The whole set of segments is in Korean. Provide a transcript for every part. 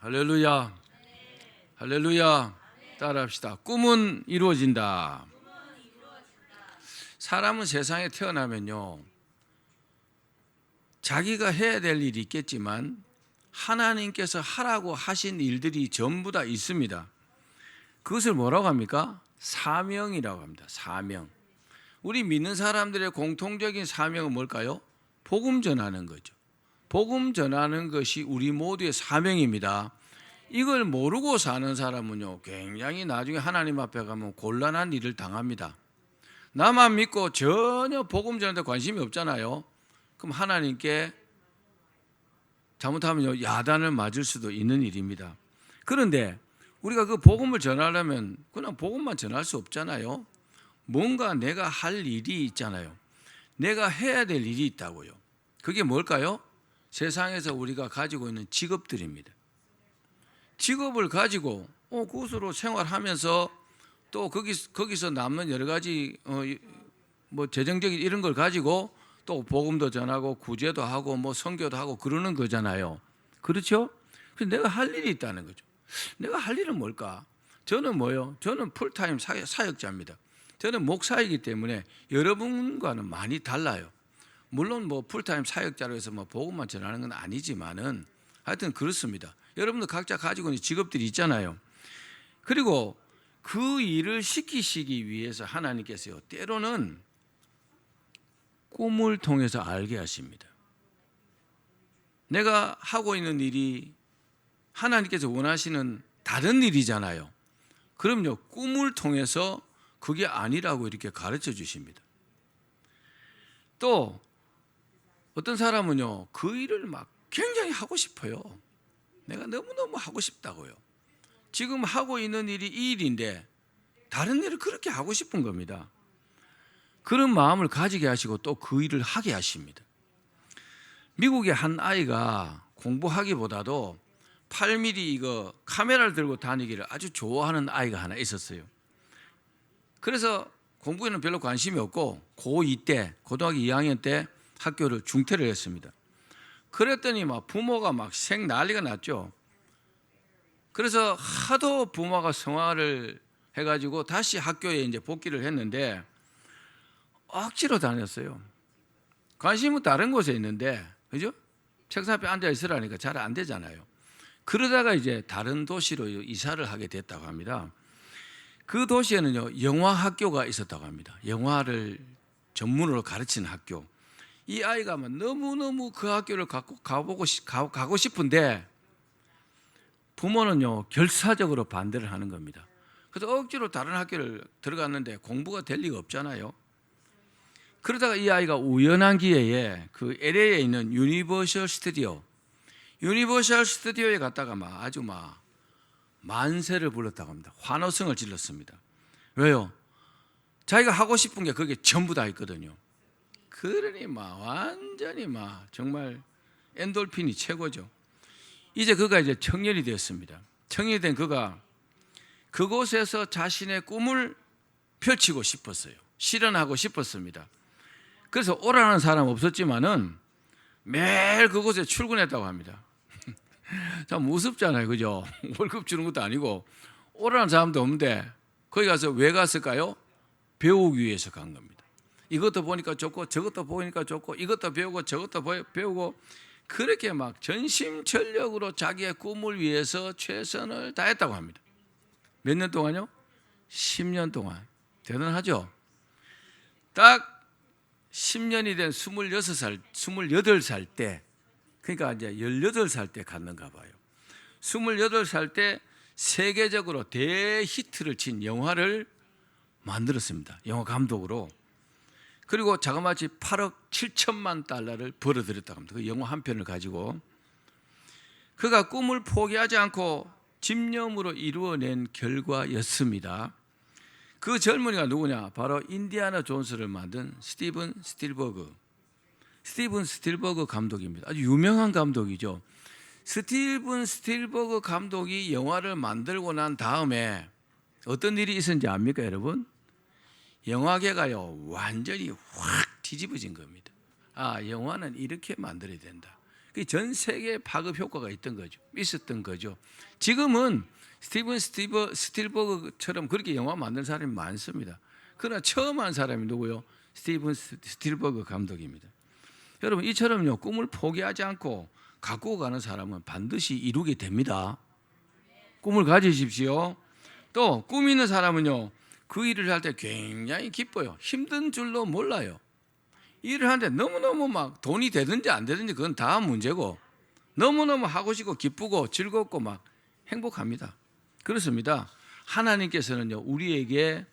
할렐루야. 할렐루야. 따라합시다. 꿈은 이루어진다. 사람은 세상에 태어나면요, 자기가 해야 될 일이 있겠지만 하나님께서 하라고 하신 일들이 전부 다 있습니다. 그것을 뭐라고 합니까? 사명이라고 합니다. 사명. 우리 믿는 사람들의 공통적인 사명은 뭘까요? 복음 전하는 거죠. 복음 전하는 것이 우리 모두의 사명입니다. 이걸 모르고 사는 사람은요, 굉장히 나중에 하나님 앞에 가면 곤란한 일을 당합니다. 나만 믿고 전혀 복음 전하는데 관심이 없잖아요. 그럼 하나님께 잘못하면 야단을 맞을 수도 있는 일입니다. 그런데 우리가 그 복음을 전하려면 그냥 복음만 전할 수 없잖아요. 뭔가 내가 할 일이 있잖아요. 내가 해야 될 일이 있다고요. 그게 뭘까요? 세상에서 우리가 가지고 있는 직업들입니다. 직업을 가지고 그것으로 생활하면서 또 거기서 남는 여러 가지 재정적인 이런 걸 가지고 또 복음도 전하고 구제도 하고 선교도 하고 그러는 거잖아요. 그렇죠? 그래서 내가 할 일이 있다는 거죠. 내가 할 일은 뭘까? 저는 저는 풀타임 사역자입니다. 저는 목사이기 때문에 여러분과는 많이 달라요. 물론 풀타임 사역자로 해서 복음만 전하는 건 아니지만은 하여튼 그렇습니다. 여러분도 각자 가지고 있는 직업들이 있잖아요. 그리고 그 일을 시키시기 위해서 하나님께서요, 때로는 꿈을 통해서 알게 하십니다. 내가 하고 있는 일이 하나님께서 원하시는 다른 일이잖아요. 그럼요, 꿈을 통해서 그게 아니라고 이렇게 가르쳐 주십니다. 또 어떤 사람은요, 그 일을 굉장히 하고 싶어요. 내가 너무너무 하고 싶다고요. 지금 하고 있는 일이 이 일인데 다른 일을 그렇게 하고 싶은 겁니다. 그런 마음을 가지게 하시고 또 그 일을 하게 하십니다. 미국의 한 아이가 공부하기보다도 8mm 이거 카메라를 들고 다니기를 아주 좋아하는 아이가 하나 있었어요. 그래서 공부에는 별로 관심이 없고 고2 때, 고등학교 2학년 때 학교를 중퇴를 했습니다. 그랬더니 부모가 생 난리가 났죠. 그래서 하도 부모가 성화를 해가지고 다시 학교에 이제 복귀를 했는데 억지로 다녔어요. 관심은 다른 곳에 있는데, 그죠? 책상 앞에 앉아 있으라니까 잘 안 되잖아요. 그러다가 이제 다른 도시로 이사를 하게 됐다고 합니다. 그 도시에는요, 영화 학교가 있었다고 합니다. 영화를 전문으로 가르치는 학교. 이 아이가 너무너무 그 학교를 가고 싶은데 부모는요, 결사적으로 반대를 하는 겁니다. 그래서 억지로 다른 학교를 들어갔는데 공부가 될 리가 없잖아요. 그러다가 이 아이가 우연한 기회에 그 LA에 있는 유니버셜 스튜디오에 갔다가 아주 만세를 불렀다고 합니다. 환호성을 질렀습니다. 왜요? 자기가 하고 싶은 게 그게 전부 다 있거든요. 그러니 완전히 정말 엔돌핀이 최고죠. 이제 그가 이제 청년이 되었습니다. 청년이 된 그가 그곳에서 자신의 꿈을 펼치고 싶었어요. 실현하고 싶었습니다. 그래서 오라는 사람 없었지만은 매일 그곳에 출근했다고 합니다. 참 무섭잖아요, 그죠? 월급 주는 것도 아니고 오라는 사람도 없는데 거기 가서 왜 갔을까요? 배우기 위해서 간 겁니다. 이것도 보니까 좋고 저것도 보니까 좋고 이것도 배우고 저것도 배우고 그렇게 전심전력으로 자기의 꿈을 위해서 최선을 다했다고 합니다. 몇 년 동안요? 10년 동안. 대단하죠? 딱 10년이 된 28살 때, 그러니까 이제 18살 때 갔는가 봐요. 28살 때 세계적으로 대히트를 친 영화를 만들었습니다. 영화 감독으로. 그리고 자그마치 8억 7천만 달러를 벌어들였다고 합니다. 그 영화 한 편을 가지고. 그가 꿈을 포기하지 않고 집념으로 이루어낸 결과였습니다. 그 젊은이가 누구냐? 바로 인디아나 존스를 만든 스티븐 스틸버그 감독입니다. 아주 유명한 감독이죠. 스티븐 스틸버그 감독이 영화를 만들고 난 다음에 어떤 일이 있었는지 압니까, 여러분? 영화계가요 완전히 확 뒤집어진 겁니다. 영화는 이렇게 만들어야 된다. 전 세계에 파급 효과가 있었던 거죠. 지금은 스티븐 스틸버그처럼 그렇게 영화 만든 사람이 많습니다. 그러나 처음 한 사람이 누구요? 스티븐 스틸버그 감독입니다. 여러분 이처럼요 꿈을 포기하지 않고 갖고 가는 사람은 반드시 이루게 됩니다. 꿈을 가지십시오. 또 꿈 있는 사람은요 그 일을 할 때 굉장히 기뻐요. 힘든 줄로 몰라요. 일을 하는데 너무너무 막 돈이 되든지 안 되든지 그건 다음 문제고 너무너무 하고 싶고 기쁘고 즐겁고 막 행복합니다. 그렇습니다. 하나님께서는요 우리에게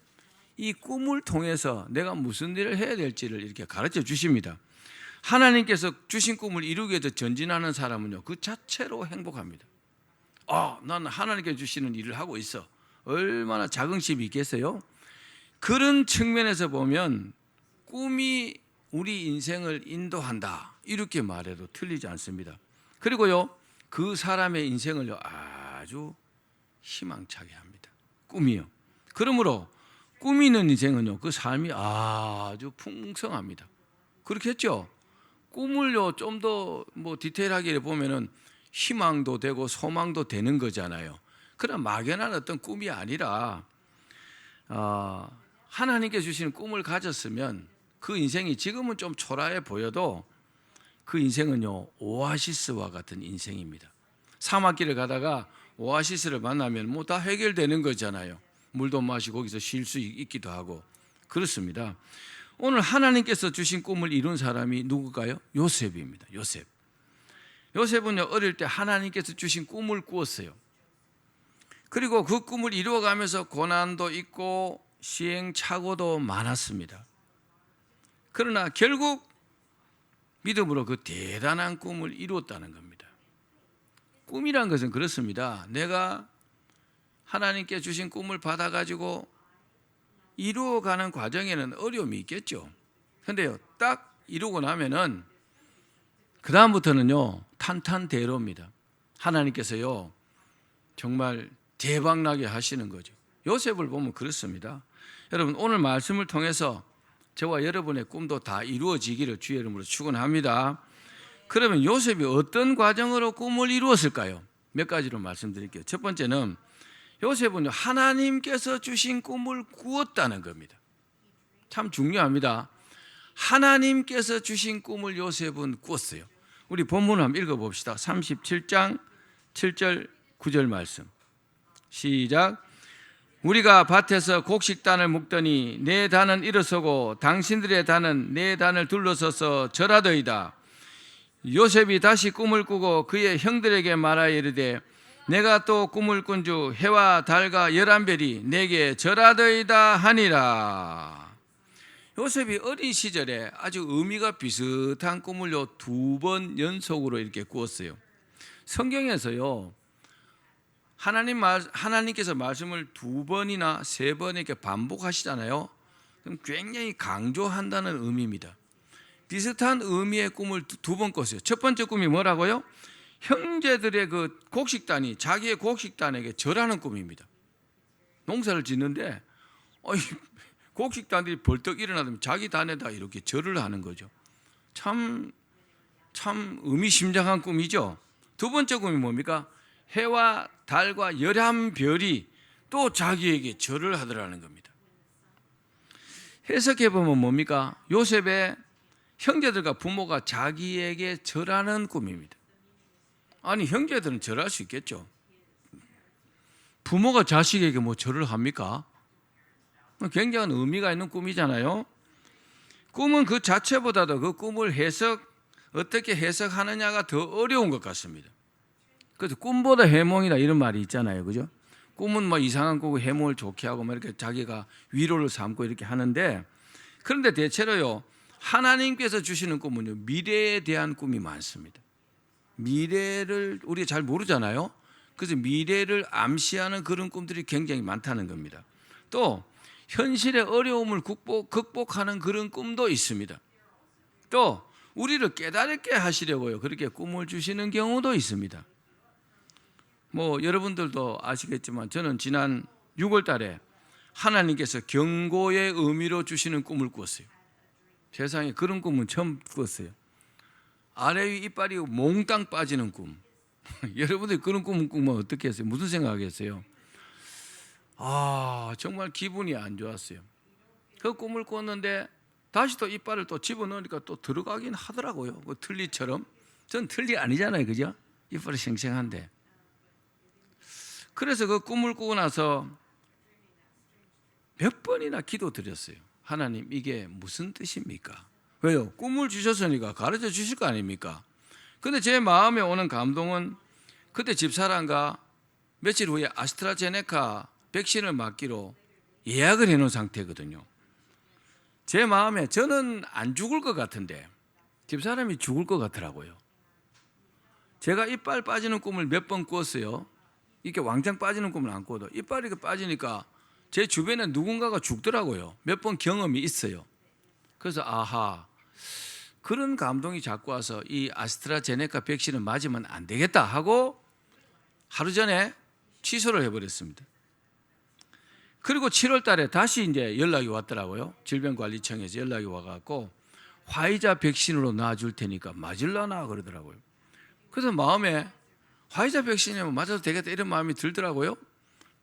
이 꿈을 통해서 내가 무슨 일을 해야 될지를 이렇게 가르쳐 주십니다. 하나님께서 주신 꿈을 이루기 위해서 전진하는 사람은요 그 자체로 행복합니다. 나는 하나님께서 주시는 일을 하고 있어. 얼마나 자긍심이 있겠어요? 그런 측면에서 보면 꿈이 우리 인생을 인도한다 이렇게 말해도 틀리지 않습니다. 그리고요 그 사람의 인생을요 아주 희망차게 합니다. 꿈이요. 그러므로 꿈이 있는 인생은요 그 삶이 아주 풍성합니다. 그렇겠죠? 꿈을요 좀 더 디테일하게 보면은 희망도 되고 소망도 되는 거잖아요. 그러나 막연한 어떤 꿈이 아니라 하나님께 주시는 꿈을 가졌으면 그 인생이 지금은 좀 초라해 보여도 그 인생은요 오아시스와 같은 인생입니다. 사막길을 가다가 오아시스를 만나면 다 해결되는 거잖아요. 물도 마시고 거기서 쉴 수 있기도 하고 그렇습니다. 오늘 하나님께서 주신 꿈을 이룬 사람이 누굴까요? 요셉입니다. 요셉은요 어릴 때 하나님께서 주신 꿈을 꾸었어요. 그리고 그 꿈을 이루어가면서 고난도 있고 시행착오도 많았습니다. 그러나 결국 믿음으로 그 대단한 꿈을 이루었다는 겁니다. 꿈이란 것은 그렇습니다. 내가 하나님께 주신 꿈을 받아가지고 이루어가는 과정에는 어려움이 있겠죠. 그런데요 딱 이루고 나면은 그 다음부터는요 탄탄대로입니다. 하나님께서요 정말 대박나게 하시는 거죠. 요셉을 보면 그렇습니다. 여러분 오늘 말씀을 통해서 저와 여러분의 꿈도 다 이루어지기를 주의 이름으로 축원합니다. 그러면 요셉이 어떤 과정으로 꿈을 이루었을까요? 몇 가지로 말씀드릴게요. 첫 번째는 요셉은 하나님께서 주신 꿈을 꾸었다는 겁니다. 참 중요합니다. 하나님께서 주신 꿈을 요셉은 꾸었어요. 우리 본문을 한번 읽어봅시다. 37장 7절 9절 말씀 시작. 우리가 밭에서 곡식단을 묶더니 내 단은 일어서고 당신들의 단은 내 단을 둘러서서 절하더이다. 요셉이 다시 꿈을 꾸고 그의 형들에게 말하여 이르되 내가 또 꿈을 꾼 주 해와 달과 11별이 내게 절하더이다 하니라. 요셉이 어린 시절에 아주 의미가 비슷한 꿈을요 2번 연속으로 이렇게 꾸었어요. 성경에서요 하나님께서 말씀을 2번이나 3번 이렇게 반복하시잖아요. 그럼 굉장히 강조한다는 의미입니다. 비슷한 의미의 꿈을 2번 꿨어요. 첫 번째 꿈이 뭐라고요? 형제들의 그 곡식단이 자기의 곡식단에게 절하는 꿈입니다. 농사를 짓는데 곡식단들이 벌떡 일어나면 자기 단에다 이렇게 절을 하는 거죠. 참 의미심장한 꿈이죠. 두 번째 꿈이 뭡니까? 해와 달과 11별이 또 자기에게 절을 하더라는 겁니다. 해석해 보면 뭡니까? 요셉의 형제들과 부모가 자기에게 절하는 꿈입니다. 아니 형제들은 절할 수 있겠죠. 부모가 자식에게 절을 합니까? 굉장한 의미가 있는 꿈이잖아요. 꿈은 그 자체보다도 그 꿈을 어떻게 해석하느냐가 더 어려운 것 같습니다. 그래서 꿈보다 해몽이다 이런 말이 있잖아요. 그죠? 꿈은 이상한 꿈을 해몽을 좋게 하고 이렇게 자기가 위로를 삼고 이렇게 하는데 그런데 대체로요 하나님께서 주시는 꿈은요 미래에 대한 꿈이 많습니다. 미래를 우리가 잘 모르잖아요. 그래서 미래를 암시하는 그런 꿈들이 굉장히 많다는 겁니다. 또 현실의 어려움을 극복하는 그런 꿈도 있습니다. 또 우리를 깨달게 하시려고요 그렇게 꿈을 주시는 경우도 있습니다. 여러분들도 아시겠지만 저는 지난 6월 달에 하나님께서 경고의 의미로 주시는 꿈을 꾸었어요. 세상에 그런 꿈은 처음 꾸었어요. 아래 위 이빨이 몽땅 빠지는 꿈. 여러분들이 그런 꿈을 꾸면 어떻게 했어요? 무슨 생각하겠어요? 정말 기분이 안 좋았어요. 그 꿈을 꿨는데 다시 또 이빨을 또 집어넣으니까 또 들어가긴 하더라고요. 그 틀니처럼. 전 틀니 아니잖아요, 그죠? 이빨이 생생한데. 그래서 그 꿈을 꾸고 나서 몇 번이나 기도드렸어요. 하나님, 이게 무슨 뜻입니까? 왜요? 꿈을 주셨으니까 가르쳐 주실 거 아닙니까? 근데 제 마음에 오는 감동은 그때 집사람과 며칠 후에 아스트라제네카 백신을 맞기로 예약을 해놓은 상태거든요. 제 마음에 저는 안 죽을 것 같은데 집사람이 죽을 것 같더라고요. 제가 이빨 빠지는 꿈을 몇 번 꿨어요. 이렇게 왕창 빠지는 꿈을 안 꿔도 이빨이 빠지니까 제 주변에 누군가가 죽더라고요. 몇 번 경험이 있어요. 그래서 그런 감동이 자꾸 와서 이 아스트라제네카 백신을 맞으면 안 되겠다 하고 하루 전에 취소를 해버렸습니다. 그리고 7월 달에 다시 이제 연락이 왔더라고요. 질병관리청에서 연락이 와갖고 화이자 백신으로 놔줄 테니까 맞을라나 그러더라고요. 그래서 마음에 화이자 백신이면 맞아도 되겠다 이런 마음이 들더라고요.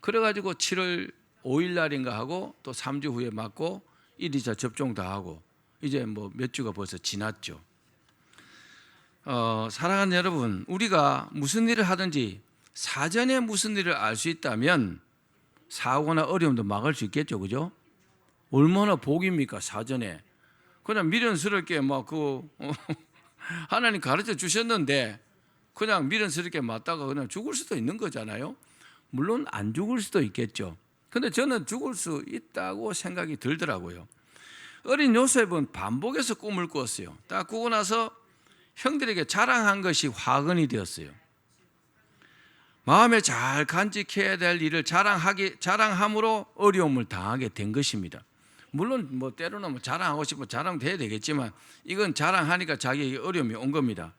그래가지고 7월 5일 날인가 하고 또 3주 후에 맞고 1, 2차 접종 다 하고 이제 뭐 몇 주가 벌써 지났죠. 사랑하는 여러분, 우리가 무슨 일을 하든지 사전에 무슨 일을 알 수 있다면 사고나 어려움도 막을 수 있겠죠, 그죠? 얼마나 복입니까, 사전에. 그냥 미련스럽게 하나님 가르쳐 주셨는데 그냥 미련스럽게 맞다가 그냥 죽을 수도 있는 거잖아요. 물론 안 죽을 수도 있겠죠. 근데 저는 죽을 수 있다고 생각이 들더라고요. 어린 요셉은 반복해서 꿈을 꿨어요. 딱 꾸고 나서 형들에게 자랑한 것이 화근이 되었어요. 마음에 잘 간직해야 될 일을 자랑함으로 어려움을 당하게 된 것입니다. 물론 때로는 자랑하고 싶으면 자랑도 해야 되겠지만 이건 자랑하니까 자기에게 어려움이 온 겁니다.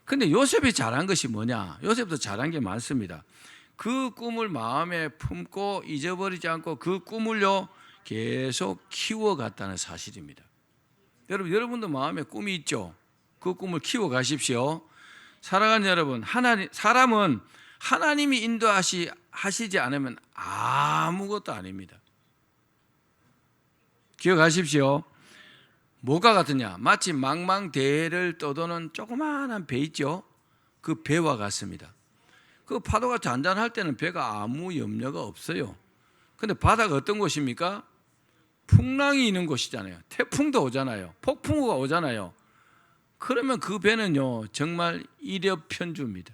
근데 요셉이 잘한 것이 뭐냐? 요셉도 잘한 게 많습니다. 그 꿈을 마음에 품고 잊어버리지 않고 그 꿈을요 계속 키워갔다는 사실입니다. 여러분도 마음에 꿈이 있죠? 그 꿈을 키워가십시오. 사랑하는 여러분, 사람은 하나님이 인도하시지 않으면 아무것도 아닙니다. 기억하십시오. 뭐가 같으냐? 마치 망망대해를 떠도는 조그마한 배 있죠? 그 배와 같습니다. 그 파도가 잔잔할 때는 배가 아무 염려가 없어요. 근데 바다가 어떤 곳입니까? 풍랑이 있는 곳이잖아요. 태풍도 오잖아요. 폭풍우가 오잖아요. 그러면 그 배는요 정말 일엽편주입니다.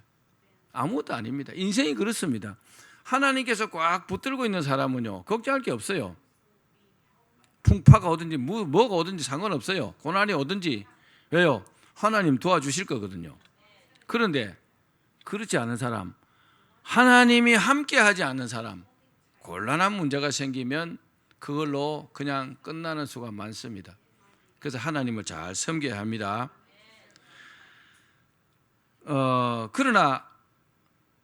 아무것도 아닙니다. 인생이 그렇습니다. 하나님께서 꽉 붙들고 있는 사람은요 걱정할 게 없어요. 풍파가 오든지 뭐가 오든지 상관없어요. 고난이 오든지. 왜요? 하나님 도와주실 거거든요. 그런데 그렇지 않은 사람, 하나님이 함께하지 않는 사람, 곤란한 문제가 생기면 그걸로 그냥 끝나는 수가 많습니다. 그래서 하나님을 잘 섬겨야 합니다. 그러나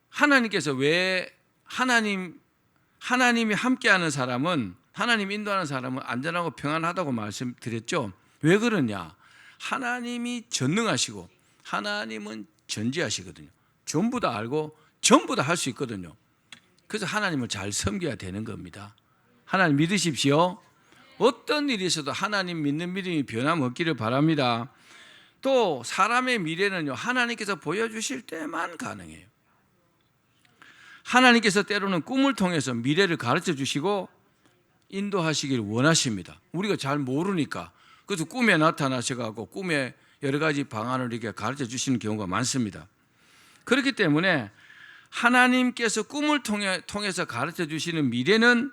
하나님께서 왜 하나님이 함께하는 사람은, 하나님 인도하는 사람은 안전하고 평안하다고 말씀드렸죠. 왜 그러냐? 하나님이 전능하시고 하나님은 전지하시거든요. 전부 다 알고 전부 다 할 수 있거든요. 그래서 하나님을 잘 섬겨야 되는 겁니다. 하나님 믿으십시오. 어떤 일이 있어도 하나님 믿는 믿음이 변함없기를 바랍니다. 또 사람의 미래는요 하나님께서 보여주실 때만 가능해요. 하나님께서 때로는 꿈을 통해서 미래를 가르쳐 주시고 인도하시길 원하십니다. 우리가 잘 모르니까. 그래서 꿈에 나타나셔가지고 꿈에 여러 가지 방안을 이렇게 가르쳐 주시는 경우가 많습니다. 그렇기 때문에 하나님께서 꿈을 통해서 가르쳐 주시는 미래는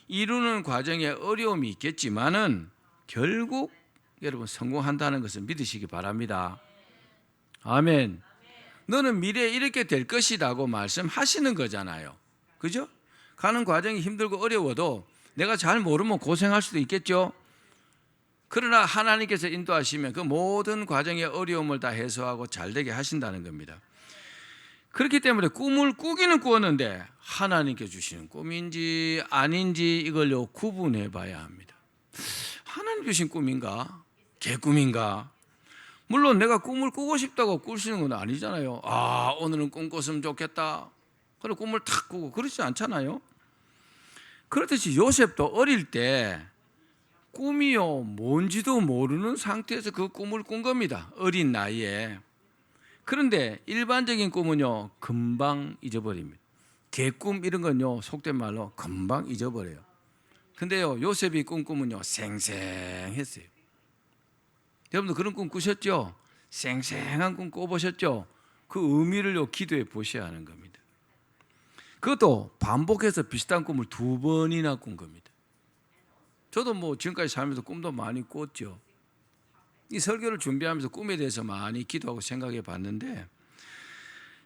이루는 과정에 어려움이 있겠지만은 결국 여러분 성공한다는 것을 믿으시기 바랍니다. 아멘. 너는 미래에 이렇게 될 것이라고 말씀하시는 거잖아요. 그죠? 가는 과정이 힘들고 어려워도 내가 잘 모르면 고생할 수도 있겠죠. 그러나 하나님께서 인도하시면 그 모든 과정의 어려움을 다 해소하고 잘 되게 하신다는 겁니다. 그렇기 때문에 꿈을 꾸기는 꾸었는데 하나님께 주시는 꿈인지 아닌지 이걸요 구분해 봐야 합니다. 하나님 주신 꿈인가? 개꿈인가? 물론 내가 꿈을 꾸고 싶다고 꿀 수 있는 건 아니잖아요. 아, 오늘은 꿈 꿨으면 좋겠다. 그래 꿈을 탁 꾸고 그렇지 않잖아요. 그렇듯이 요셉도 어릴 때 꿈이요 뭔지도 모르는 상태에서 그 꿈을 꾼 겁니다. 어린 나이에. 그런데 일반적인 꿈은요 금방 잊어버립니다. 개꿈 이런 건요 속된 말로 금방 잊어버려요. 근데요 요셉이 꾼 꿈은요 생생했어요. 여러분들 그런 꿈 꾸셨죠? 생생한 꿈 꿔보셨죠? 그 의미를요 기도해 보셔야 하는 겁니다. 그것도 반복해서 비슷한 꿈을 2번이나 꾼 겁니다. 저도 뭐 지금까지 살면서 꿈도 많이 꿨죠. 이 설교를 준비하면서 꿈에 대해서 많이 기도하고 생각해 봤는데,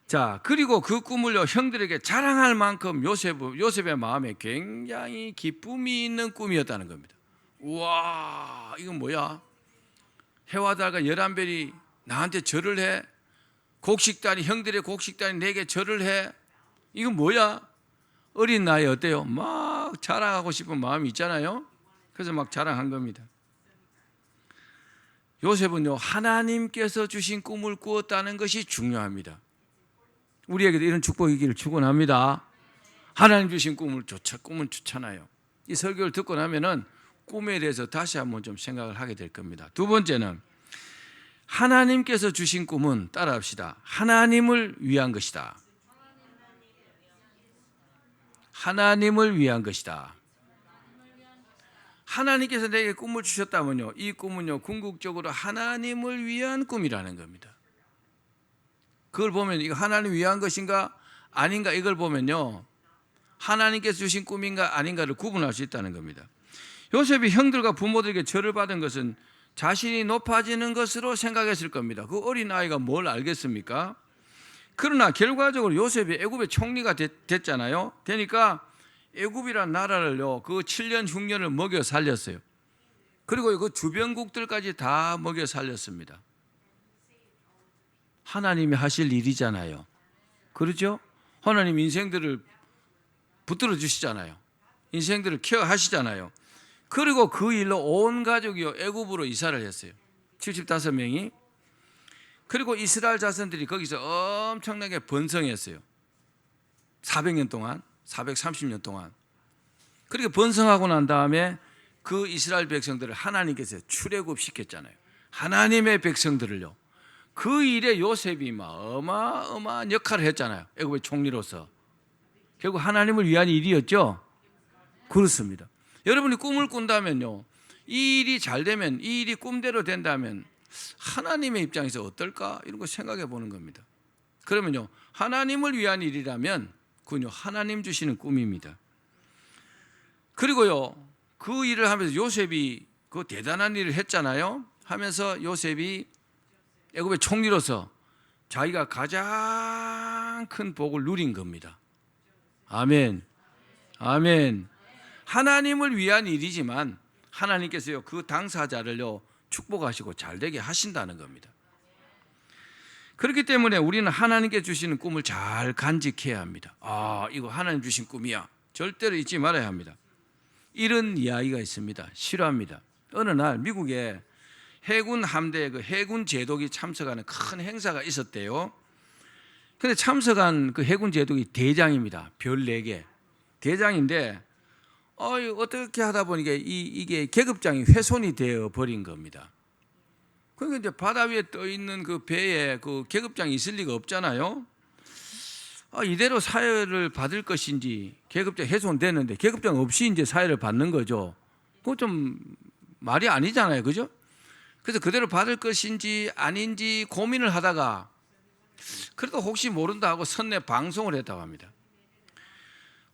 자 그리고 그 꿈을요 형들에게 자랑할 만큼 요셉의 마음에 굉장히 기쁨이 있는 꿈이었다는 겁니다. 우와 이건 뭐야? 해와 달과 11별이 나한테 절을 해? 곡식단이 형들의 곡식단이 내게 절을 해? 이건 뭐야? 어린 나이에 어때요? 막 자랑하고 싶은 마음이 있잖아요. 그래서 막 자랑한 겁니다. 요셉은요 하나님께서 주신 꿈을 꾸었다는 것이 중요합니다. 우리에게도 이런 축복이 있기를 축원합니다. 하나님 주신 꿈은 좋잖아요. 이 설교를 듣고 나면은 꿈에 대해서 다시 한번 좀 생각을 하게 될 겁니다. 2번째는 하나님께서 주신 꿈은 따라합시다. 하나님을 위한 것이다. 하나님을 위한 것이다. 하나님께서 내게 꿈을 주셨다면요 이 꿈은요 궁극적으로 하나님을 위한 꿈이라는 겁니다. 그걸 보면 이거 하나님 위한 것인가 아닌가 이걸 보면요 하나님께서 주신 꿈인가 아닌가를 구분할 수 있다는 겁니다. 요셉이 형들과 부모들에게 절을 받은 것은 자신이 높아지는 것으로 생각했을 겁니다. 그 어린아이가 뭘 알겠습니까? 그러나 결과적으로 요셉이 애굽의 총리가 됐잖아요. 되니까 애굽이란 나라를요 그 7년 흉년을 먹여 살렸어요. 그리고 그 주변국들까지 다 먹여 살렸습니다. 하나님이 하실 일이잖아요. 그렇죠? 하나님 인생들을 붙들어 주시잖아요. 인생들을 케어하시잖아요. 그리고 그 일로 온 가족이요 애굽으로 이사를 했어요. 75명이. 그리고 이스라엘 자손들이 거기서 엄청나게 번성했어요. 400년 동안, 430년 동안. 그렇게 번성하고 난 다음에 그 이스라엘 백성들을 하나님께서 출애굽시켰잖아요. 하나님의 백성들을요. 그 일에 요셉이 막 어마어마한 역할을 했잖아요. 애굽의 총리로서. 결국 하나님을 위한 일이었죠. 그렇습니다. 여러분이 꿈을 꾼다면요. 이 일이 잘 되면, 이 일이 꿈대로 된다면 하나님의 입장에서 어떨까? 이런 거 생각해 보는 겁니다. 그러면요. 하나님을 위한 일이라면 그건요. 하나님 주시는 꿈입니다. 그리고요. 그 일을 하면서 요셉이 그 대단한 일을 했잖아요. 하면서 요셉이 애굽의 총리로서 자기가 가장 큰 복을 누린 겁니다. 아멘. 아멘. 하나님을 위한 일이지만 하나님께서요 그 당사자를요 축복하시고 잘되게 하신다는 겁니다. 그렇기 때문에 우리는 하나님께 주시는 꿈을 잘 간직해야 합니다. 아, 이거 하나님 주신 꿈이야. 절대로 잊지 말아야 합니다. 이런 이야기가 있습니다. 실화입니다. 어느 날 미국에 해군 함대에 그 해군 제독이 참석하는 큰 행사가 있었대요. 근데 참석한 그 해군 제독이 대장입니다. 별 4개. 대장인데 어떻게 하다 보니까 이게 계급장이 훼손이 되어 버린 겁니다. 그러니까 이제 바다 위에 떠 있는 그 배에 그 계급장이 있을 리가 없잖아요. 이대로 사회를 받을 것인지 계급장 훼손됐는데 계급장 없이 이제 사회를 받는 거죠. 그거 좀 말이 아니잖아요, 그죠? 그래서 그대로 받을 것인지 아닌지 고민을 하다가 그래도 혹시 모른다 하고 선내 방송을 했다고 합니다.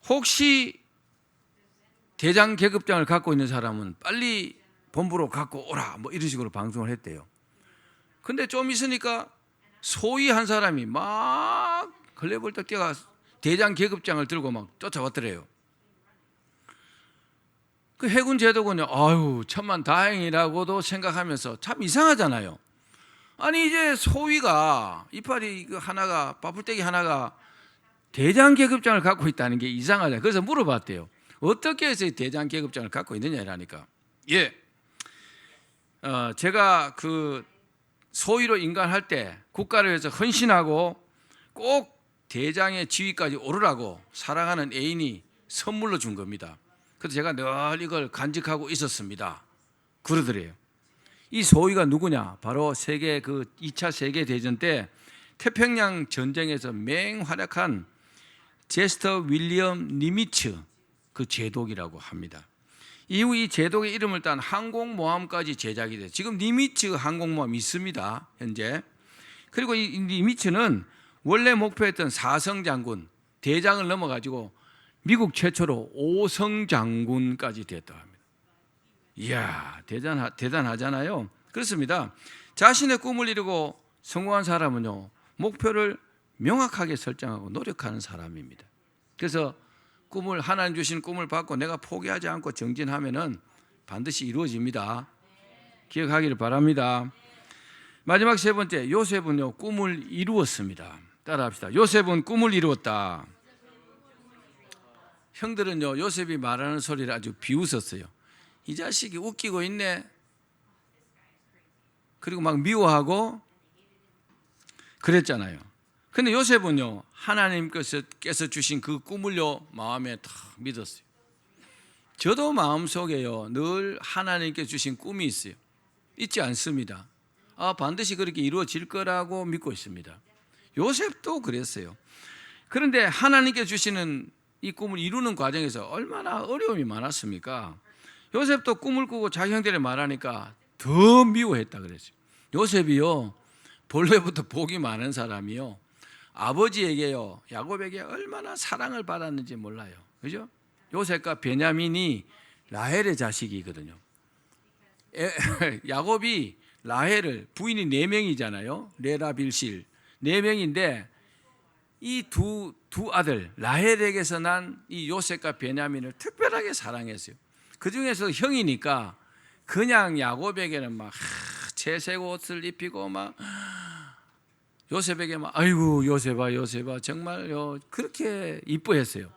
혹시 대장 계급장을 갖고 있는 사람은 빨리 본부로 갖고 오라 뭐 이런 식으로 방송을 했대요. 근데 좀 있으니까 소위 한 사람이 막 걸레벌떡 뛰어가 대장 계급장을 들고 막 쫓아왔더래요. 그 해군 제독은요, 아유 천만 다행이라고도 생각하면서 참 이상하잖아요. 아니 이제 소위가 이파리 하나가 바풀떼기 하나가 대장 계급장을 갖고 있다는 게 이상하다. 그래서 물어봤대요. 어떻게 해서 대장 계급장을 갖고 있느냐라니까. 제가 그 소위로 인간할 때 국가를 위해서 헌신하고 꼭 대장의 지위까지 오르라고 사랑하는 애인이 선물로 준 겁니다. 그래서 제가 늘 이걸 간직하고 있었습니다. 그러더래요. 이 소위가 누구냐? 바로 2차 세계 대전 때 태평양 전쟁에서 맹활약한 제스터 윌리엄 니미츠 그 제독이라고 합니다. 이후 이 제독의 이름을 딴 항공모함까지 제작이 돼요. 지금 니미츠 항공모함이 있습니다, 현재. 그리고 이 니미츠는 원래 목표였던 4성 장군, 대장을 넘어가지고 미국 최초로 5성 장군까지 됐다고 합니다. 이야, 대단하잖아요. 그렇습니다. 자신의 꿈을 이루고 성공한 사람은요, 목표를 명확하게 설정하고 노력하는 사람입니다. 그래서 하나님 주신 꿈을 받고 내가 포기하지 않고 정진하면은 반드시 이루어집니다. 기억하기를 바랍니다. 마지막 세 번째, 요셉은요 꿈을 이루었습니다. 따라합시다. 요셉은 꿈을 이루었다. 형들은요 요셉이 말하는 소리를 아주 비웃었어요. 이 자식이 웃기고 있네. 그리고 막 미워하고 그랬잖아요. 근데 요셉은요 하나님께서 주신 그 꿈을요 마음에 다 믿었어요. 저도 마음속에요 늘 하나님께 주신 꿈이 있어요. 있지 않습니다. 반드시 그렇게 이루어질 거라고 믿고 있습니다. 요셉도 그랬어요. 그런데 하나님께 주시는 이 꿈을 이루는 과정에서 얼마나 어려움이 많았습니까? 요셉도 꿈을 꾸고 자기 형들에 말하니까 더 미워했다 그랬어요. 요셉이요 본래부터 복이 많은 사람이요 아버지에게요 야곱에게 얼마나 사랑을 받았는지 몰라요. 그죠? 요셉과 베냐민이 라헬의 자식이거든요. 야곱이 라헬을 부인이 4명이잖아요. 레라 빌실 4명인데 이 두 아들 라헬에게서 난 이 요셉과 베냐민을 특별하게 사랑했어요. 그 중에서 형이니까 그냥 야곱에게는 막 채색 옷을 입히고 막 요셉에게 막 아이고 요셉아 정말요 그렇게 이뻐했어요.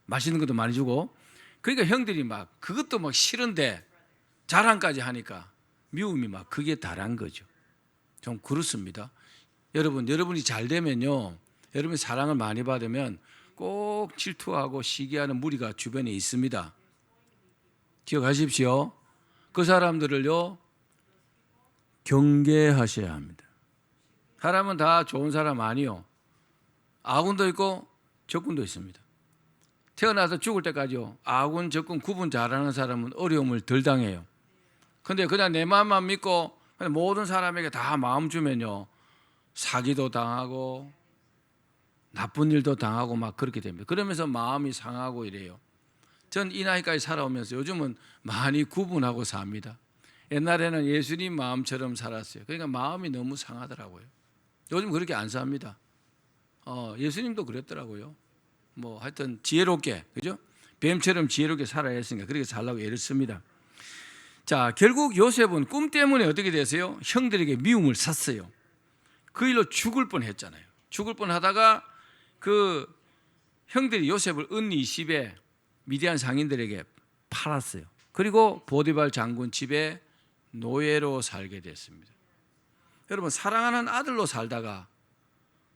맛있는 것도 많이 주고. 그러니까 형들이 막 그것도 막 싫은데 자랑까지 하니까 미움이 막 그게 달한 거죠. 좀 그렇습니다. 여러분이 잘 되면요 여러분이 사랑을 많이 받으면 꼭 질투하고 시기하는 무리가 주변에 있습니다. 기억하십시오. 그 사람들을요 경계하셔야 합니다. 사람은 다 좋은 사람 아니요. 아군도 있고 적군도 있습니다. 태어나서 죽을 때까지요 아군 적군 구분 잘하는 사람은 어려움을 덜 당해요. 근데 그냥 내 마음만 믿고 그냥 모든 사람에게 다 마음 주면요 사기도 당하고 나쁜 일도 당하고 막 그렇게 됩니다. 그러면서 마음이 상하고 이래요. 전 이 나이까지 살아오면서 요즘은 많이 구분하고 삽니다. 옛날에는 예수님 마음처럼 살았어요. 그러니까 마음이 너무 상하더라고요. 요즘 그렇게 안 삽니다. 예수님도 그랬더라고요. 뭐 하여튼 지혜롭게, 그죠? 뱀처럼 지혜롭게 살아야 했으니까 그렇게 살라고 애를 씁니다. 자, 결국 요셉은 꿈 때문에 어떻게 됐어요? 형들에게 미움을 샀어요. 그 일로 죽을 뻔했잖아요. 죽을 뻔하다가 그 형들이 요셉을 은 20에 미디안 상인들에게 팔았어요. 그리고 보디발 장군 집에 노예로 살게 됐습니다. 여러분 사랑하는 아들로 살다가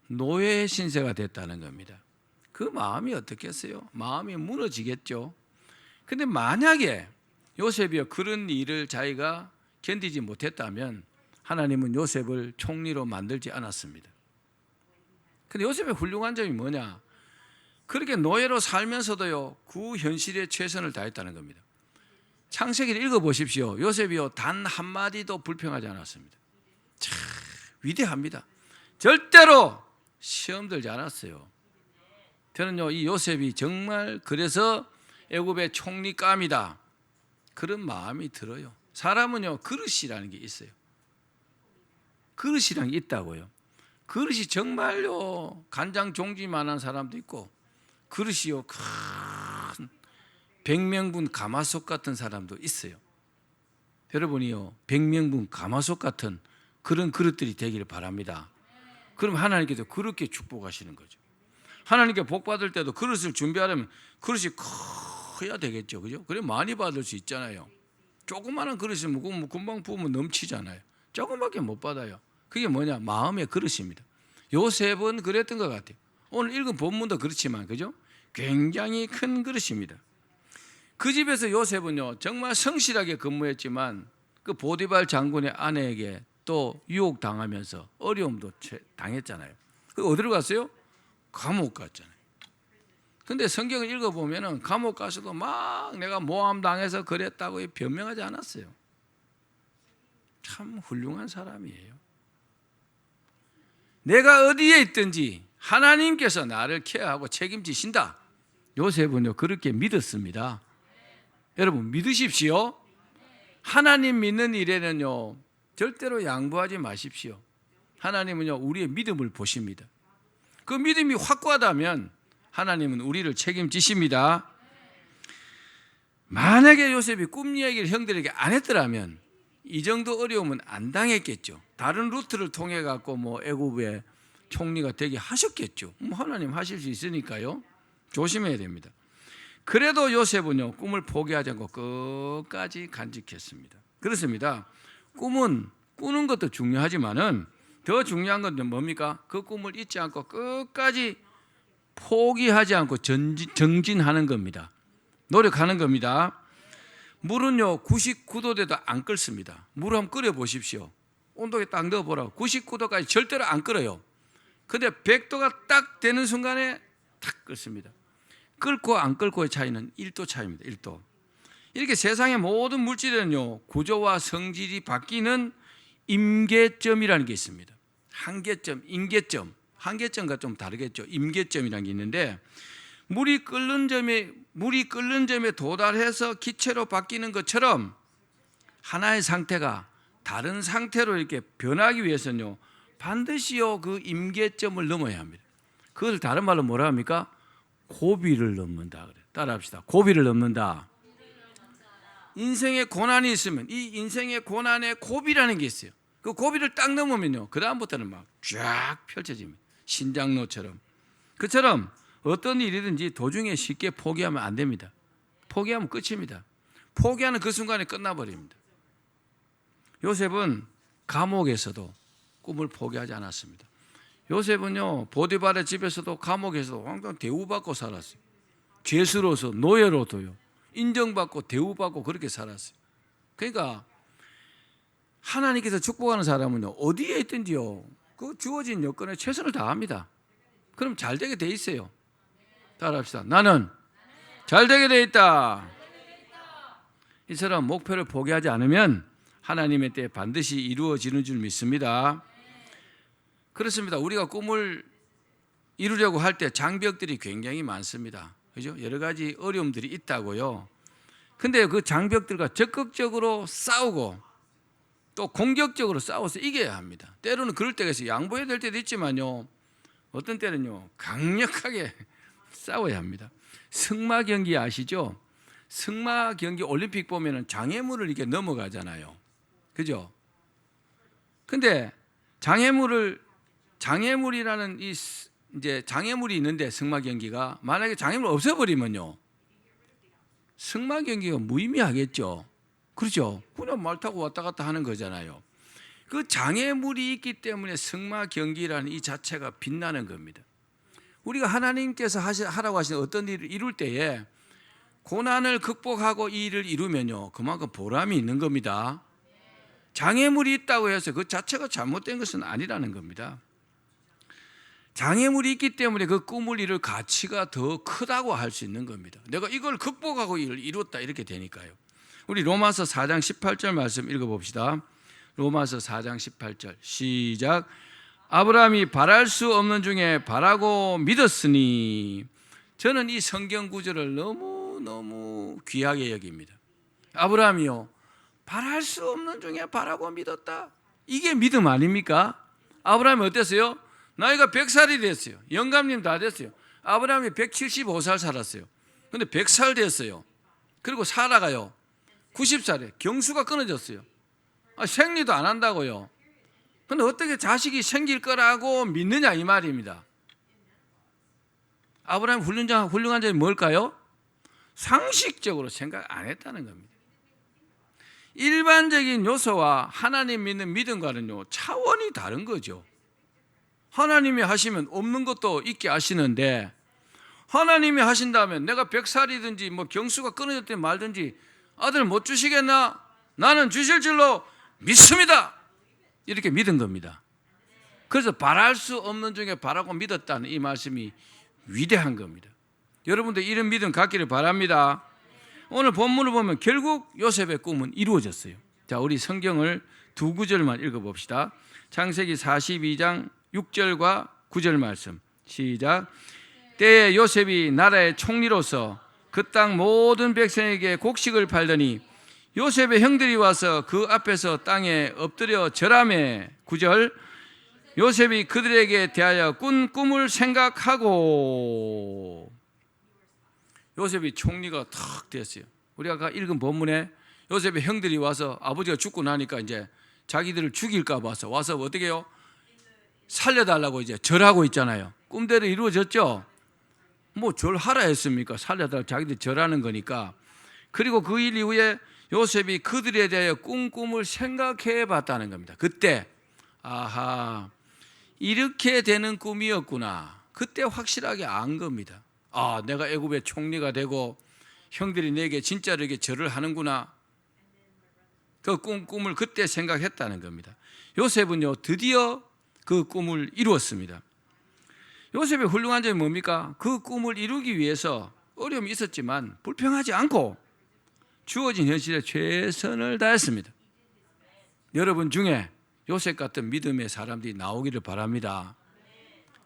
노예 신세가 됐다는 겁니다. 그 마음이 어떻겠어요? 마음이 무너지겠죠. 근데 만약에 요셉이요 그런 일을 자기가 견디지 못했다면 하나님은 요셉을 총리로 만들지 않았습니다. 근데 요셉의 훌륭한 점이 뭐냐? 그렇게 노예로 살면서도요 그 현실에 최선을 다했다는 겁니다. 창세기를 읽어보십시오. 요셉이요 단 한마디도 불평하지 않았습니다. 참 위대합니다. 절대로 시험 들지 않았어요. 저는요 이 요셉이 정말 그래서 애굽의 총리감이다 그런 마음이 들어요. 사람은요 그릇이라는 게 있어요. 그릇이라는 게 있다고요. 그릇이 정말요 간장 종지만한 사람도 있고 그릇이요 큰 백명분 가마솥 같은 사람도 있어요. 여러분이요 백명분 가마솥 같은 그런 그릇들이 되기를 바랍니다. 그럼 하나님께서 그렇게 축복하시는 거죠. 하나님께 복 받을 때도 그릇을 준비하려면 그릇이 커야 되겠죠. 그죠? 그래 많이 받을 수 있잖아요. 조그마한 그릇이면 금방 부으면 넘치잖아요. 조금밖에 못 받아요. 그게 뭐냐? 마음의 그릇입니다. 요셉은 그랬던 것 같아요. 오늘 읽은 본문도 그렇지만, 그죠? 굉장히 큰 그릇입니다. 그 집에서 요셉은요, 정말 성실하게 근무했지만 그 보디발 장군의 아내에게 또 유혹당하면서 어려움도 당했잖아요. 그 어디로 갔어요? 감옥 갔잖아요. 근데 성경을 읽어보면 감옥 가서도 막 내가 모함당해서 그랬다고 변명하지 않았어요. 참 훌륭한 사람이에요. 내가 어디에 있든지 하나님께서 나를 케어하고 책임지신다. 요셉은요 그렇게 믿었습니다. 여러분 믿으십시오. 하나님 믿는 일에는요 절대로 양보하지 마십시오. 하나님은요 우리의 믿음을 보십니다. 그 믿음이 확고하다면 하나님은 우리를 책임지십니다. 만약에 요셉이 꿈 이야기를 형들에게 안 했더라면 이 정도 어려움은 안 당했겠죠. 다른 루트를 통해 갖고 뭐 애굽의 총리가 되게 하셨겠죠. 하나님 하실 수 있으니까요. 조심해야 됩니다. 그래도 요셉은요 꿈을 포기하지 않고 끝까지 간직했습니다. 그렇습니다. 꿈은 꾸는 것도 중요하지만은 더 중요한 건 뭡니까? 그 꿈을 잊지 않고 끝까지 포기하지 않고 정진하는 겁니다. 노력하는 겁니다. 물은요 99도 돼도 안 끓습니다. 물을 한번 끓여 보십시오. 온도에 딱 넣어보라고. 99도까지 절대로 안 끓어요. 근데 100도가 딱 되는 순간에 탁 끓습니다. 끓고 안 끓고의 차이는 1도 차이입니다. 1도. 이렇게 세상의 모든 물질에는요 구조와 성질이 바뀌는 임계점이라는 게 있습니다. 한계점, 임계점. 한계점과 좀 다르겠죠. 임계점이라는 게 있는데 물이 끓는 점에 도달해서 기체로 바뀌는 것처럼 하나의 상태가 다른 상태로 이렇게 변하기 위해서는요 반드시요 그 임계점을 넘어야 합니다. 그걸 다른 말로 뭐라 합니까? 고비를 넘는다 그래. 따라합시다. 고비를 넘는다. 인생의 고난이 있으면 이 인생의 고난의 고비라는 게 있어요. 그 고비를 딱 넘으면요 그 다음부터는 막 쫙 펼쳐집니다. 신장로처럼. 그처럼 어떤 일이든지 도중에 쉽게 포기하면 안 됩니다. 포기하면 끝입니다. 포기하는 그 순간에 끝나버립니다. 요셉은 감옥에서도 꿈을 포기하지 않았습니다. 요셉은요 보디발의 집에서도 감옥에서도 항상 대우받고 살았어요. 죄수로서 노예로도요 인정받고 대우받고 그렇게 살았어요. 그러니까 하나님께서 축복하는 사람은요 어디에 있든지요 그 주어진 여건에 최선을 다합니다. 그럼 잘 되게 돼 있어요. 따라합시다. 나는 잘 되게 돼 있다. 이처럼 목표를 포기하지 않으면 하나님의 때에 반드시 이루어지는 줄 믿습니다. 그렇습니다. 우리가 꿈을 이루려고 할 때 장벽들이 굉장히 많습니다. 그죠? 여러 가지 어려움들이 있다고요. 근데 그 장벽들과 적극적으로 싸우고 또 공격적으로 싸워서 이겨야 합니다. 때로는 그럴 때가 있어요. 양보해야 될 때도 있지만요. 어떤 때는요. 강력하게 싸워야 합니다. 승마 경기 아시죠? 승마 경기 올림픽 보면은 장애물을 이렇게 넘어가잖아요. 그죠? 근데 장애물이라는 이제 장애물이 있는데 승마 경기가 만약에 장애물 없애버리면요. 승마 경기가 무의미하겠죠. 그렇죠? 그냥 말 타고 왔다 갔다 하는 거잖아요. 그 장애물이 있기 때문에 승마 경기라는 이 자체가 빛나는 겁니다. 우리가 하나님께서 하라고 하시는 어떤 일을 이룰 때에 고난을 극복하고 이 일을 이루면요 그만큼 보람이 있는 겁니다. 장애물이 있다고 해서 그 자체가 잘못된 것은 아니라는 겁니다. 장애물이 있기 때문에 그 꿈을 이룰 가치가 더 크다고 할 수 있는 겁니다. 내가 이걸 극복하고 이를 이뤘다 이렇게 되니까요. 우리 로마서 4장 18절 말씀 읽어봅시다. 로마서 4장 18절 시작. 아브라함이 바랄 수 없는 중에 바라고 믿었으니. 저는 이 성경 구절을 너무 귀하게 여깁니다. 아브라함이요 바랄 수 없는 중에 바라고 믿었다. 이게 믿음 아닙니까? 아브라함이 어땠어요? 나이가 100살이 됐어요. 영감님 다 됐어요. 아브라함이 175살 살았어요. 근데 100살 됐어요. 그리고 사라가요 90살에 경수가 끊어졌어요. 생리도 안 한다고요. 근데 어떻게 자식이 생길 거라고 믿느냐 이 말입니다. 아브라함 훌륭한 점이 뭘까요? 상식적으로 생각 안 했다는 겁니다. 일반적인 요소와 하나님 믿는 믿음과는요 차원이 다른 거죠. 하나님이 하시면 없는 것도 있게 하시는데, 하나님이 하신다면 내가 100살이든지 뭐 경수가 끊어졌든 말든지 아들 못 주시겠나? 나는 주실 줄로 믿습니다. 이렇게 믿은 겁니다. 그래서 바랄 수 없는 중에 바라고 믿었다는 이 말씀이 위대한 겁니다. 여러분들 이런 믿음 갖기를 바랍니다. 오늘 본문을 보면 결국 요셉의 꿈은 이루어졌어요. 자, 우리 성경을 두 구절만 읽어봅시다. 창세기 42장 6절과 9절 말씀 시작. 때에 요셉이 나라의 총리로서 그 땅 모든 백성에게 곡식을 팔더니 요셉의 형들이 와서 그 앞에서 땅에 엎드려 절하매 9절. 요셉이 그들에게 대하여 꾼 꿈을 생각하고, 요셉이 총리가 탁 됐어요. 우리가 아까 읽은 본문에 요셉의 형들이 와서 아버지가 죽고 나니까 이제 자기들을 죽일까 봐서 와서 어떻게 해요? 살려달라고 이제 절하고 있잖아요. 꿈대로 이루어졌죠. 뭐 절하라 했습니까? 살려달라고 자기들이 절하는 거니까. 그리고 그 일 이후에 요셉이 그들에 대하여 꾼 꿈을 생각해 봤다는 겁니다. 그때 아하, 이렇게 되는 꿈이었구나. 그때 확실하게 안 겁니다. 아, 내가 애굽의 총리가 되고 형들이 내게 진짜로 이렇게 절을 하는구나. 그 꿈을 그때 생각했다는 겁니다. 요셉은요 드디어 그 꿈을 이루었습니다. 요셉의 훌륭한 점이 뭡니까? 그 꿈을 이루기 위해서 어려움이 있었지만 불평하지 않고 주어진 현실에 최선을 다했습니다. 여러분 중에 요셉 같은 믿음의 사람들이 나오기를 바랍니다.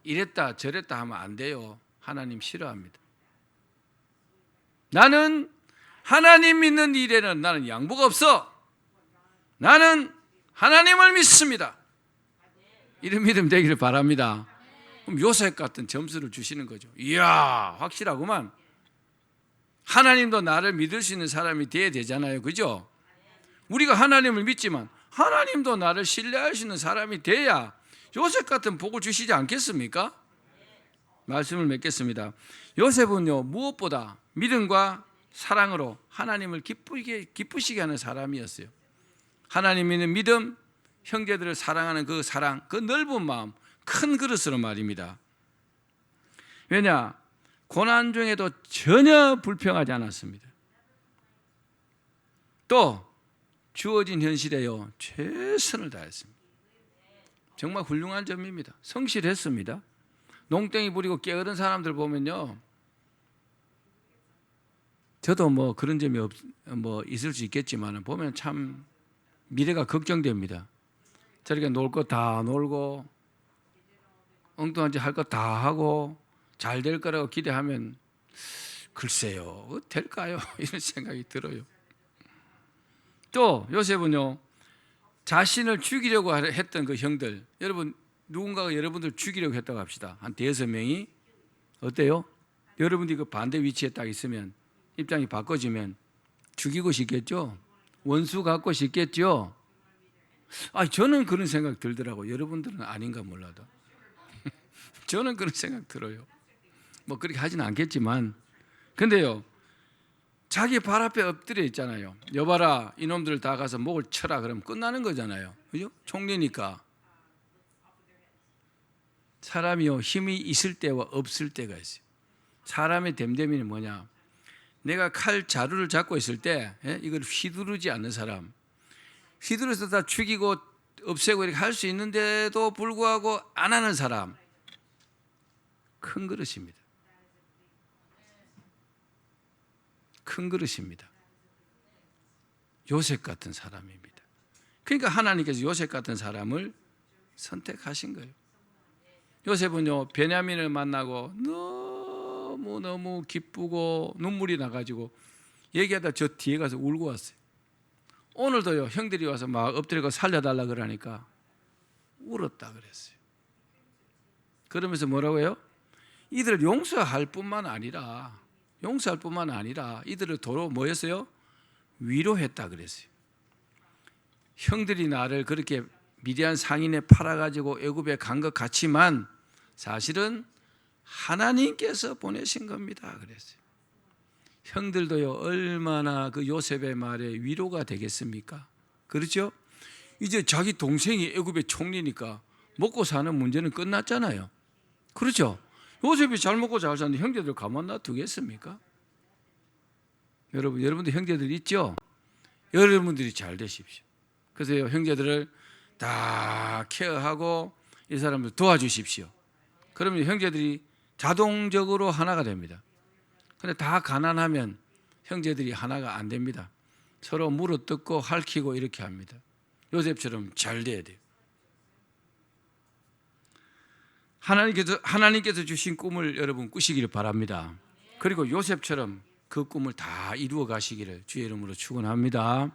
이랬다 저랬다 하면 안 돼요. 하나님 싫어합니다. 나는 하나님 믿는 일에는 나는 양보가 없어. 나는 하나님을 믿습니다. 이런 믿음 되기를 바랍니다. 그럼 요셉 같은 점수를 주시는 거죠. 이야, 확실하구만. 하나님도 나를 믿을 수 있는 사람이 돼야 되잖아요. 그죠? 우리가 하나님을 믿지만 하나님도 나를 신뢰할 수 있는 사람이 돼야 요셉 같은 복을 주시지 않겠습니까? 말씀을 맺겠습니다. 요셉은요 무엇보다 믿음과 사랑으로 하나님을 기쁘시게 하는 사람이었어요. 하나님 믿는 믿음, 형제들을 사랑하는 그 사랑, 그 넓은 마음, 큰 그릇으로 말입니다. 왜냐? 고난 중에도 전혀 불평하지 않았습니다. 또 주어진 현실에요 최선을 다했습니다. 정말 훌륭한 점입니다. 성실했습니다. 농땡이 부리고 게으른 사람들 보면요, 저도 뭐 그런 점이 있을 수 있겠지만 보면 참 미래가 걱정됩니다. 저렇게 놀 거 다 놀고 엉뚱한 짓 할 거 다 하고 잘 될 거라고 기대하면 글쎄요 될까요? 이런 생각이 들어요. 또 요셉은요 자신을 죽이려고 했던 그 형들, 여러분 누군가가 여러분들 죽이려고 했다고 합시다. 한 5명이 어때요? 여러분들이 그 반대 위치에 딱 있으면 입장이 바꿔지면 죽이고 싶겠죠? 원수 갖고 싶겠죠? 저는 그런 생각 들더라고요. 여러분들은 아닌가 몰라도 저는 그런 생각 들어요. 뭐 그렇게 하진 않겠지만, 근데요 자기 발 앞에 엎드려 있잖아요. 여봐라 이놈들 다 가서 목을 쳐라 그러면 끝나는 거잖아요. 그죠? 총리니까. 사람이요 힘이 있을 때와 없을 때가 있어요. 사람의 됨됨이는 뭐냐? 내가 칼 자루를 잡고 있을 때 이걸 휘두르지 않는 사람, 휘두르서 다 죽이고 없애고 이렇게 할 수 있는데도 불구하고 안 하는 사람, 큰 그릇입니다. 큰 그릇입니다. 요셉 같은 사람입니다. 그러니까 하나님께서 요셉 같은 사람을 선택하신 거예요. 요셉은요 베냐민을 만나고 너무 기쁘고 눈물이 나가지고 얘기하다 저 뒤에 가서 울고 왔어요. 오늘도요 형들이 와서 막 엎드리고 살려달라 그러니까 울었다 그랬어요. 그러면서 뭐라고 해요? 이들을 용서할 뿐만 아니라 이들을 도로 뭐 했어요? 위로했다 그랬어요. 형들이 나를 그렇게 미디안 상인에 팔아가지고 애굽에 간 것 같지만 사실은 하나님께서 보내신 겁니다 그랬어요. 형들도요 얼마나 그 요셉의 말에 위로가 되겠습니까? 그렇죠? 이제 자기 동생이 애굽의 총리니까 먹고 사는 문제는 끝났잖아요. 그렇죠? 요셉이 잘 먹고 잘 사는데 형제들 가만 놔두겠습니까? 여러분들 형제들 있죠? 여러분들이 잘 되십시오. 그래서 형제들을 다 케어하고 이 사람들 도와주십시오. 그러면 형제들이 자동적으로 하나가 됩니다. 근데 다 가난하면 형제들이 하나가 안 됩니다. 서로 물어뜯고 핥히고 이렇게 합니다. 요셉처럼 잘 돼야 돼요. 하나님께서 주신 꿈을 여러분 꾸시기를 바랍니다. 그리고 요셉처럼 그 꿈을 다 이루어 가시기를 주의 이름으로 축원합니다.